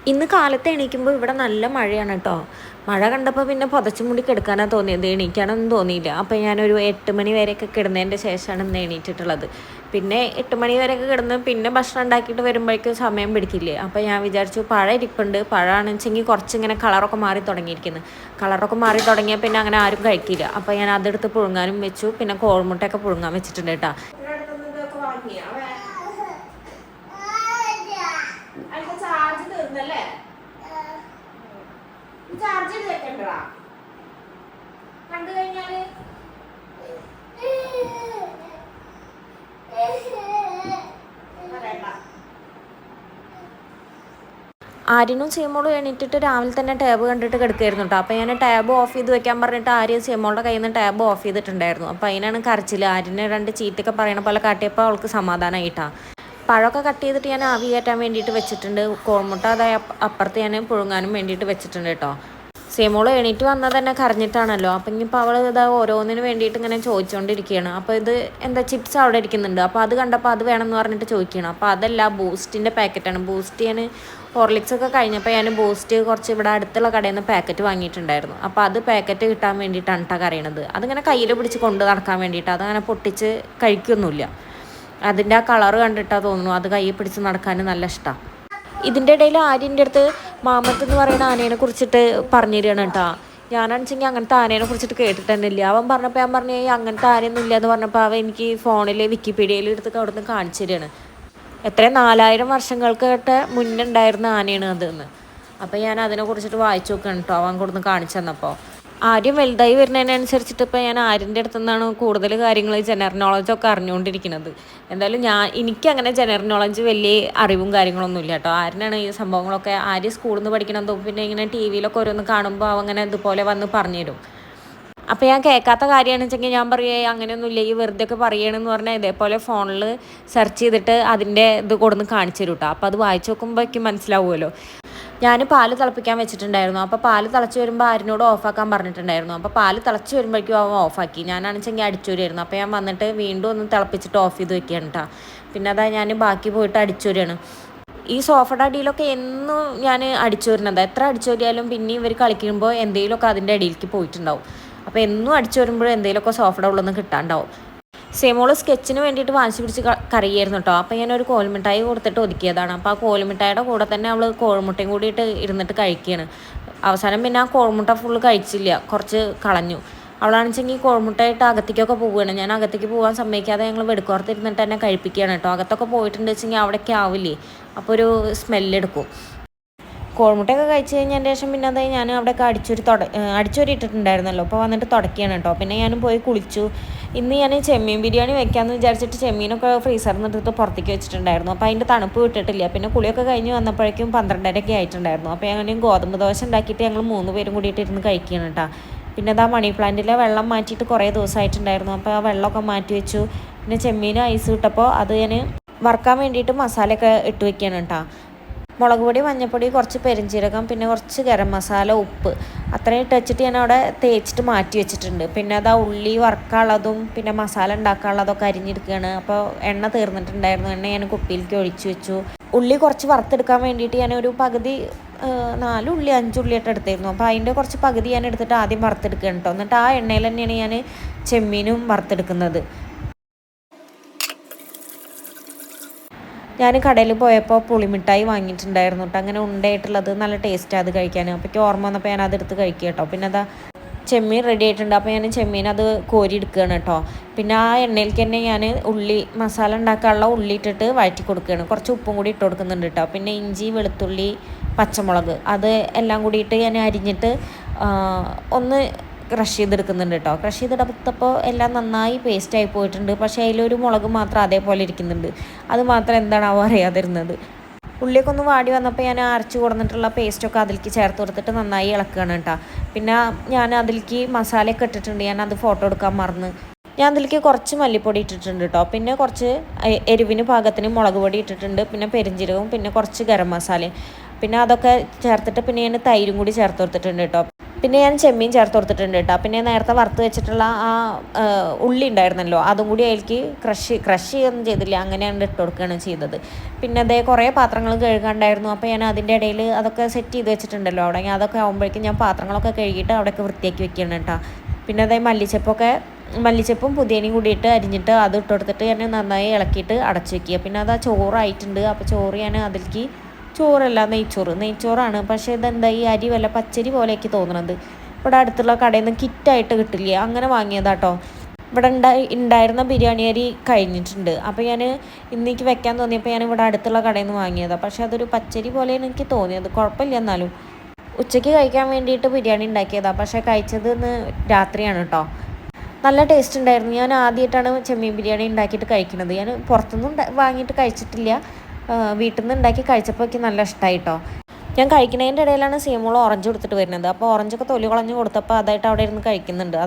ഇന്ന് കാലത്ത് എണീക്കുമ്പോൾ ഇവിടെ നല്ല മഴയാണ് കേട്ടോ. മഴ കണ്ടപ്പോൾ പിന്നെ പുതച്ചു മൂടി കിടക്കാനാണ് തോന്നിയത്, എണീക്കാനൊന്നും തോന്നിയില്ല. അപ്പോൾ ഞാനൊരു 8 മണി വരെയൊക്കെ കിടന്നതിൻ്റെ ശേഷമാണ് ഇന്ന് എണീറ്റിട്ടുള്ളത്. പിന്നെ 8 മണി വരെയൊക്കെ കിടന്ന് പിന്നെ ഭക്ഷണം ഉണ്ടാക്കിയിട്ട് വരുമ്പോഴേക്കും സമയം പിടിക്കില്ലേ. അപ്പോൾ ഞാൻ വിചാരിച്ചു പഴം ഇരിപ്പുണ്ട്, പഴമാണെന്ന് വെച്ചെങ്കിൽ കുറച്ചിങ്ങനെ കളറൊക്കെ മാറി തുടങ്ങിയിരിക്കുന്നു. കളറൊക്കെ മാറി തുടങ്ങിയാൽ പിന്നെ അങ്ങനെ ആരും കഴിക്കില്ല. അപ്പോൾ ഞാൻ അതെടുത്ത് പുഴുങ്ങാനും വെച്ചു, പിന്നെ കോഴിമുട്ടയൊക്കെ പുഴുങ്ങാൻ വെച്ചിട്ടുണ്ട് കേട്ടോ. ചാർജ് തീർന്നല്ലേ? ചാർജ് ചെയ്ത് വെക്കണ്ടടാ. കണ്ടു കഴിഞ്ഞാല് ആര്യനും സീമോളും എണീറ്റിട്ട് രാവിലെ തന്നെ ടാബ് കണ്ടിട്ട് കിടക്കായിരുന്നു കേട്ടോ. അപ്പോൾ ഞാൻ ടാബ് ഓഫ് ചെയ്ത് വെക്കാൻ പറഞ്ഞിട്ട് ആര്യ സീമോളുടെ കയ്യിൽ നിന്ന് ടാബ് ഓഫ് ചെയ്തിട്ടുണ്ടായിരുന്നു. അപ്പോൾ അതിനാണ് കരച്ചിൽ. ആര്യനെ 2 ചീറ്റൊക്കെ പറയണ പോലെ കാട്ടിയപ്പോൾ അവൾക്ക് സമാധാനമായിട്ടാ. പഴമൊക്കെ കട്ട് ചെയ്തിട്ട് ഞാൻ ആവി കയറ്റാൻ വേണ്ടിയിട്ട് വെച്ചിട്ടുണ്ട്. കോഴിമുട്ട അതായത് അപ്പുറത്ത് ഞാൻ പുഴുങ്ങാനും വേണ്ടിയിട്ട് വെച്ചിട്ടുണ്ട് കേട്ടോ. സീമോള് എണീറ്റ് വന്നാൽ തന്നെ കരഞ്ഞിട്ടാണല്ലോ. അപ്പം ഇനിയിപ്പോൾ അവൾ ഇതാ ഓരോന്നിന് വേണ്ടിയിട്ട് ഇങ്ങനെ ചോദിച്ചുകൊണ്ടിരിക്കുകയാണ്. അപ്പോൾ ഇത് എന്താ ചിപ്സ് അവിടെ ഇരിക്കുന്നുണ്ട്. അപ്പോൾ അത് കണ്ടപ്പോൾ അത് വേണമെന്ന് പറഞ്ഞിട്ട് ചോദിക്കുകയാണ്. അപ്പോൾ അതല്ല, ബൂസ്റ്റിൻ്റെ പാക്കറ്റാണ്. ബൂസ്റ്റ് ഞാൻ ഹോർലിക്സൊക്കെ കഴിഞ്ഞപ്പോൾ ഞാൻ ബൂസ്റ്റ് കുറച്ച് ഇവിടെ അടുത്തുള്ള കടയിൽ നിന്ന് പാക്കറ്റ് വാങ്ങിയിട്ടുണ്ടായിരുന്നു. അപ്പോൾ അത് പാക്കറ്റ് കിട്ടാൻ വേണ്ടിയിട്ടാണ് കേട്ടോ കരയണത്. അതിങ്ങനെ കയ്യിൽ പിടിച്ച് കൊണ്ട് നടക്കാൻ വേണ്ടിയിട്ട്, അതങ്ങനെ പൊട്ടിച്ച് കഴിക്കൊന്നുമില്ല. അതിൻ്റെ ആ കളറ് കണ്ടിട്ടാണ് തോന്നുന്നു അത് കയ്യിൽ പിടിച്ച് നടക്കാൻ നല്ല ഇഷ്ടമാണ്. ഇതിൻ്റെ ഇടയിൽ ആര്യൻ്റെ അടുത്ത് മാമത്ത് എന്ന് പറയുന്ന ആനേനെ കുറിച്ചിട്ട് പറഞ്ഞു തരികയാണ് കേട്ടോ. ഞാനാണെച്ചെങ്കിൽ അങ്ങനത്തെ ആനേനെ കുറിച്ചിട്ട് കേട്ടിട്ട് തന്നെ ഇല്ല. അവൻ പറഞ്ഞപ്പോൾ ഞാൻ പറഞ്ഞു അങ്ങനത്തെ ആനയൊന്നും ഇല്ല എന്ന് പറഞ്ഞപ്പോൾ അവൻ എനിക്ക് ഫോണിൽ വിക്കിപീഡിയയിൽ എടുത്ത് അവിടെ നിന്ന് കാണിച്ചു തരികയാണ്. എത്രയും 4000 വർഷങ്ങൾക്ക് മുന്നേ ഉണ്ടായിരുന്ന ആനയാണ് അതെന്ന്. അപ്പോൾ ഞാൻ അതിനെ കുറിച്ചിട്ട് വായിച്ചു നോക്കുകയാണ് കേട്ടോ, അവൻ കൊടുന്ന് കാണിച്ചു തന്നപ്പോൾ. ആര്യം വലുതായി വരുന്നതിനനുസരിച്ചിട്ട് ഇപ്പോൾ ഞാൻ ആര്യൻ്റെ അടുത്തു നിന്നാണ് കൂടുതൽ കാര്യങ്ങൾ ജനറൽ നോളജൊക്കെ അറിഞ്ഞുകൊണ്ടിരിക്കുന്നത്. എന്തായാലും എനിക്കങ്ങനെ ജനറൽ നോളജ് വലിയ അറിവും കാര്യങ്ങളൊന്നും ഇല്ല കേട്ടോ. ആര്യനാണ് ഈ സംഭവങ്ങളൊക്കെ. ആര്യ സ്കൂളിൽ നിന്ന് പഠിക്കണതും പിന്നെ ഇങ്ങനെ ടി വിയിലൊക്കെ ഓരോന്ന് കാണുമ്പോൾ അവങ്ങനെ ഇതുപോലെ വന്ന് പറഞ്ഞു തരും. അപ്പോൾ ഞാൻ കേൾക്കാത്ത കാര്യമാണെന്ന് വെച്ചെങ്കിൽ ഞാൻ പറയുക അങ്ങനെയൊന്നും ഇല്ല, ഈ വെറുതെ ഒക്കെ പറയണമെന്ന് പറഞ്ഞാൽ ഇതേപോലെ ഫോണിൽ സെർച്ച് ചെയ്തിട്ട് അതിൻ്റെ ഇത് കൊടുന്ന് കാണിച്ചു തരും കേട്ടോ. അപ്പോൾ അത് വായിച്ച് നോക്കുമ്പോഴേക്കും മനസ്സിലാവുമല്ലോ. ഞാൻ പാല് തിളപ്പിക്കാൻ വെച്ചിട്ടുണ്ടായിരുന്നു. അപ്പോൾ പാല് തിളച്ച് വരുമ്പോൾ ആരിനോട് ഓഫാക്കാൻ പറഞ്ഞിട്ടുണ്ടായിരുന്നു. അപ്പോൾ പാല് തിളച്ച് വരുമ്പോഴേക്കും അവൻ ഓഫാക്കി. ഞാനാണെച്ചെങ്കിൽ അടിച്ചു വരുമായിരുന്നു. അപ്പോൾ ഞാൻ വന്നിട്ട് വീണ്ടും ഒന്ന് തിളപ്പിച്ചിട്ട് ഓഫ് ചെയ്ത് വെക്കുകയാണ് കേട്ടോ. പിന്നെ അതാ ഞാൻ ബാക്കി പോയിട്ട് അടിച്ചു വരികയാണ്. ഈ സോഫയുടെ അടിയിലൊക്കെ എന്നും ഞാൻ അടിച്ചു വരുന്നത്. എത്ര അടിച്ചു വരിയാലും പിന്നെ ഇവർ കളിക്കുമ്പോൾ എന്തെങ്കിലുമൊക്കെ അതിൻ്റെ അടിയിലേക്ക് പോയിട്ടുണ്ടാവും. അപ്പോൾ എന്നും അടിച്ചു വരുമ്പോഴും എന്തെങ്കിലുമൊക്കെ സോഫയുടെ ഉള്ളിൽ നിന്ന് കിട്ടാണ്ടാവും. സീമോള് സ്കെച്ചിന് വേണ്ടിയിട്ട് വാശി പിടിച്ച് കറിയായിരുന്നു കേട്ടോ. അപ്പോൾ ഞാനൊരു കോൽമിഠായി കൊടുത്തിട്ട് ഒതുക്കിയതാണ്. അപ്പോൾ ആ കോൽമിഠായിയുടെ കൂടെ തന്നെ അവൾ കോഴിമുട്ടയും കൂടിയിട്ട് ഇരുന്നിട്ട് കഴിക്കുകയാണ്. അവസാനം പിന്നെ ആ കോഴിമുട്ട ഫുള്ള് കഴിച്ചില്ല, കുറച്ച് കളഞ്ഞു. അവളാണെച്ചെങ്കിൽ കോഴിമുട്ടയായിട്ട് അകത്തേക്കൊക്കെ പോവുകയാണ്. ഞാൻ അകത്തേക്ക് പോകാൻ സമ്മതിക്കാതെ ഞങ്ങൾ വെടുക്കോർത്തിരുന്നിട്ട് തന്നെ കഴിപ്പിക്കുകയാണ് കേട്ടോ. അകത്തൊക്കെ പോയിട്ടുണ്ട് വെച്ചെങ്കിൽ അവിടേക്ക് ആവില്ലേ, അപ്പോൾ ഒരു സ്മെല്ലെടുക്കും. കോഴിമുട്ടയൊക്കെ കഴിച്ച് കഴിഞ്ഞതിന് ശേഷം പിന്നെ അത് ഞാൻ അവിടെയൊക്കെ അടിച്ചൊരി ഇട്ടിട്ടുണ്ടായിരുന്നല്ലോ. അപ്പോൾ വന്നിട്ട് തുടക്കുകയാണ് കേട്ടോ. പിന്നെ ഞാനും പോയി കുളിച്ചു. ഇന്ന് ഞാൻ ചെമ്മീൻ ബിരിയാണി വെക്കാമെന്ന് വിചാരിച്ചിട്ട് ചെമ്മീനൊക്കെ ഫ്രീസറിൽ നിന്ന് എടുത്ത് പുറത്തേക്ക് വെച്ചിട്ടുണ്ടായിരുന്നു. അപ്പോൾ അതിൻ്റെ തണുപ്പ് വിട്ടിട്ടില്ല. പിന്നെ കുളിയൊക്കെ കഴിഞ്ഞ് വന്നപ്പോഴേക്കും 12:30 ആയിട്ടുണ്ടായിരുന്നു. അപ്പോൾ ഞാൻ ഗോതമ്പ് ദോശ ഉണ്ടാക്കിയിട്ട് ഞങ്ങൾ 3 പേരും കൂടിയിട്ട് ഇരുന്ന് കഴിക്കുകയാണ് കേട്ടോ. പിന്നെ അതാ മണി പ്ലാന്റിലെ വെള്ളം മാറ്റിയിട്ട് കുറേ ദിവസമായിട്ടുണ്ടായിരുന്നു. അപ്പോൾ ആ വെള്ളമൊക്കെ മാറ്റി വെച്ചു. പിന്നെ ചെമ്മീൻ ഐസ് ഇട്ടപ്പോൾ അത് ഞാൻ വറുക്കാൻ വേണ്ടിയിട്ട് മസാലയൊക്കെ ഇട്ട് വെക്കുകയാണ് കേട്ടോ. മുളക് പൊടി, മഞ്ഞൾപ്പൊടി, കുറച്ച് പെരിഞ്ചീരകം, പിന്നെ കുറച്ച് ഗരം മസാല, ഉപ്പ്, അത്രയും ഇട്ട് വെച്ചിട്ട് ഞാൻ അവിടെ തേച്ചിട്ട് മാറ്റി വെച്ചിട്ടുണ്ട്. പിന്നെ അതാ ഉള്ളി വറുക്കാനുള്ളതും പിന്നെ മസാല ഉണ്ടാക്കാനുള്ളതൊക്കെ അരിഞ്ഞെടുക്കുകയാണ്. അപ്പോൾ എണ്ണ തീർന്നിട്ടുണ്ടായിരുന്നു. എണ്ണ ഞാൻ കുപ്പിയിലേക്ക് ഒഴിച്ചു വെച്ചു. ഉള്ളി കുറച്ച് വറുത്തെടുക്കാൻ വേണ്ടിയിട്ട് ഞാൻ ഒരു പകുതി 4 ഉള്ളി 5 ഉള്ളിയായിട്ട് എടുത്തായിരുന്നു. അപ്പോൾ അതിൻ്റെ കുറച്ച് പകുതി ഞാൻ എടുത്തിട്ട് ആദ്യം വറുത്തെടുക്കുകയാണ് കേട്ടോ. എന്നിട്ട് ആ എണ്ണയിൽ തന്നെയാണ് ഞാൻ ചെമ്മീനും വറുത്തെടുക്കുന്നത്. ഞാൻ കടയിൽ പോയപ്പോൾ പുളിമിഠായി വാങ്ങിയിട്ടുണ്ടായിരുന്നു കേട്ടോ. അങ്ങനെ ഉണ്ടായിട്ടുള്ളത് നല്ല ടേസ്റ്റാണ് അത് കഴിക്കാൻ. അപ്പോൾ ഓർമ്മ വന്നപ്പോൾ ഞാൻ അതെടുത്ത് കഴിക്കുക കേട്ടോ. പിന്നെ അതാ ചെമ്മീൻ റെഡി ആയിട്ടുണ്ട്. അപ്പോൾ ഞാൻ ചെമ്മീൻ അത് കോരി എടുക്കുകയാണ് കേട്ടോ. പിന്നെ ആ എണ്ണയിലേക്ക് തന്നെ ഞാൻ ഉള്ളി മസാല ഉണ്ടാക്കാനുള്ള ഉള്ളി ഇട്ടിട്ട് വഴറ്റി കൊടുക്കുകയാണ്. കുറച്ച് ഉപ്പും കൂടി ഇട്ട് കൊടുക്കുന്നുണ്ട് കേട്ടോ. പിന്നെ ഇഞ്ചി, വെളുത്തുള്ളി, പച്ചമുളക് അത് എല്ലാം കൂടിയിട്ട് ഞാൻ അരിഞ്ഞിട്ട് ഒന്ന് ക്രഷ് ചെയ്തെടുക്കുന്നുണ്ട് കേട്ടോ. ക്രഷ് ചെയ്തെടുത്തപ്പോൾ എല്ലാം നന്നായി പേസ്റ്റായി പോയിട്ടുണ്ട്. പക്ഷേ അതിലൊരു മുളക് മാത്രം അതേപോലെ ഇരിക്കുന്നുണ്ട്. അത് മാത്രം എന്താണാവോ അറിയാതിരുന്നത്. ഉള്ളിയൊക്കെ ഒന്ന് വാടി വന്നപ്പോൾ ഞാൻ അരച്ച് കൊടുത്തിട്ടുള്ള പേസ്റ്റൊക്കെ അതിലേക്ക് ചേർത്ത് കൊടുത്തിട്ട് നന്നായി ഇളക്കുകയാണ് കേട്ടോ. പിന്നെ ഞാൻ അതിലേക്ക് മസാലയൊക്കെ ഇട്ടിട്ടുണ്ട്. ഞാൻ അത് ഫോട്ടോ എടുക്കാൻ മറന്ന്. ഞാൻ അതിലേക്ക് കുറച്ച് മല്ലിപ്പൊടി ഇട്ടിട്ടുണ്ട് കേട്ടോ. പിന്നെ കുറച്ച് എരിവിന് പാകത്തിന് മുളക് പൊടി ഇട്ടിട്ടുണ്ട്. പിന്നെ പെരിഞ്ചീരകവും പിന്നെ കുറച്ച് ഗരം മസാലയും പിന്നെ അതൊക്കെ ചേർത്തിട്ട് പിന്നെ ഞാൻ തൈരും കൂടി ചേർത്ത് കൊടുത്തിട്ടുണ്ട് കേട്ടോ. പിന്നെ ഞാൻ ചെമ്മീൻ ചേർത്ത് കൊടുത്തിട്ടുണ്ട് കേട്ടോ. പിന്നെ നേരത്തെ വറുത്ത് വെച്ചിട്ടുള്ള ആ ഉള്ളി ഉണ്ടായിരുന്നല്ലോ, അതും കൂടി അതിലേക്ക് ക്രഷ് ചെയ്യൊന്നും ചെയ്തില്ല, അങ്ങനെയാണ് ഇട്ട് കൊടുക്കുകയാണ് ചെയ്തത്. പിന്നെ അതേ കുറേ പാത്രങ്ങൾ കഴുകാണ്ടായിരുന്നു. അപ്പോൾ ഞാൻ അതിൻ്റെ ഇടയിൽ അതൊക്കെ സെറ്റ് ചെയ്ത് വെച്ചിട്ടുണ്ടല്ലോ അവിടെ, അതൊക്കെ ആകുമ്പോഴേക്കും ഞാൻ പാത്രങ്ങളൊക്കെ കഴുകിയിട്ട് അവിടെയൊക്കെ വൃത്തിയാക്കി വെക്കുകയാണ് കേട്ടോ. പിന്നെ അതേ മല്ലിച്ചപ്പും പുതിയനയും കൂടിയിട്ട് അരിഞ്ഞിട്ട് അത് ഇട്ട് കൊടുത്തിട്ട് ഞാൻ നന്നായി ഇളക്കിയിട്ട് അടച്ചു വെക്കുക. പിന്നെ അത് ആ ചോറായിട്ടുണ്ട്. അപ്പോൾ ചോറ് ഞാൻ അതിലേക്ക്, ചോറല്ല നെയ്ച്ചോറാണ്. പക്ഷേ ഇതെന്താ ഈ അരി വല്ല പച്ചരി പോലെയൊക്കെ തോന്നുന്നത്. ഇവിടെ അടുത്തുള്ള കടയിൽ നിന്ന് കിറ്റായിട്ട് കിട്ടില്ല, അങ്ങനെ വാങ്ങിയതാട്ടോ. ഇവിടെ ഉണ്ടായിരുന്ന ബിരിയാണി അരി കഴിഞ്ഞിട്ടുണ്ട്. അപ്പോൾ ഞാൻ ഇന്നേക്ക് വെക്കാൻ തോന്നിയപ്പോൾ ഞാൻ ഇവിടെ അടുത്തുള്ള കടയിൽ നിന്ന് വാങ്ങിയതാണ്. പക്ഷേ അതൊരു പച്ചരി പോലെയാണ് എനിക്ക് തോന്നിയത്. കുഴപ്പമില്ല. എന്നാലും ഉച്ചയ്ക്ക് കഴിക്കാൻ വേണ്ടിയിട്ട് ബിരിയാണി ഉണ്ടാക്കിയതാണ്. പക്ഷേ കഴിച്ചത് ഇന്ന് രാത്രിയാണ് കേട്ടോ. നല്ല ടേസ്റ്റ് ഉണ്ടായിരുന്നു. ഞാൻ ആദ്യമായിട്ടാണ് ചെമ്മീൻ ബിരിയാണി ഉണ്ടാക്കിയിട്ട് കഴിക്കുന്നത്. ഞാൻ പുറത്തുനിന്നും വാങ്ങിയിട്ട് കഴിച്ചിട്ടില്ല. വീട്ടിൽ നിന്ന് ഉണ്ടാക്കി കഴിച്ചപ്പോൾ എനിക്ക് നല്ല ഇഷ്ടമായി കേട്ടോ. ഞാൻ കഴിക്കുന്നതിൻ്റെ ഇടയിലാണ് സീമോൾ ഓറഞ്ച് കൊടുത്തിട്ട് വരുന്നത്. അപ്പോൾ ഓറഞ്ചൊക്കെ തൊലി കളഞ്ഞ് കൊടുത്തപ്പോൾ അതായിട്ട് അവിടെ ഇരുന്ന് കഴിക്കുന്നുണ്ട്.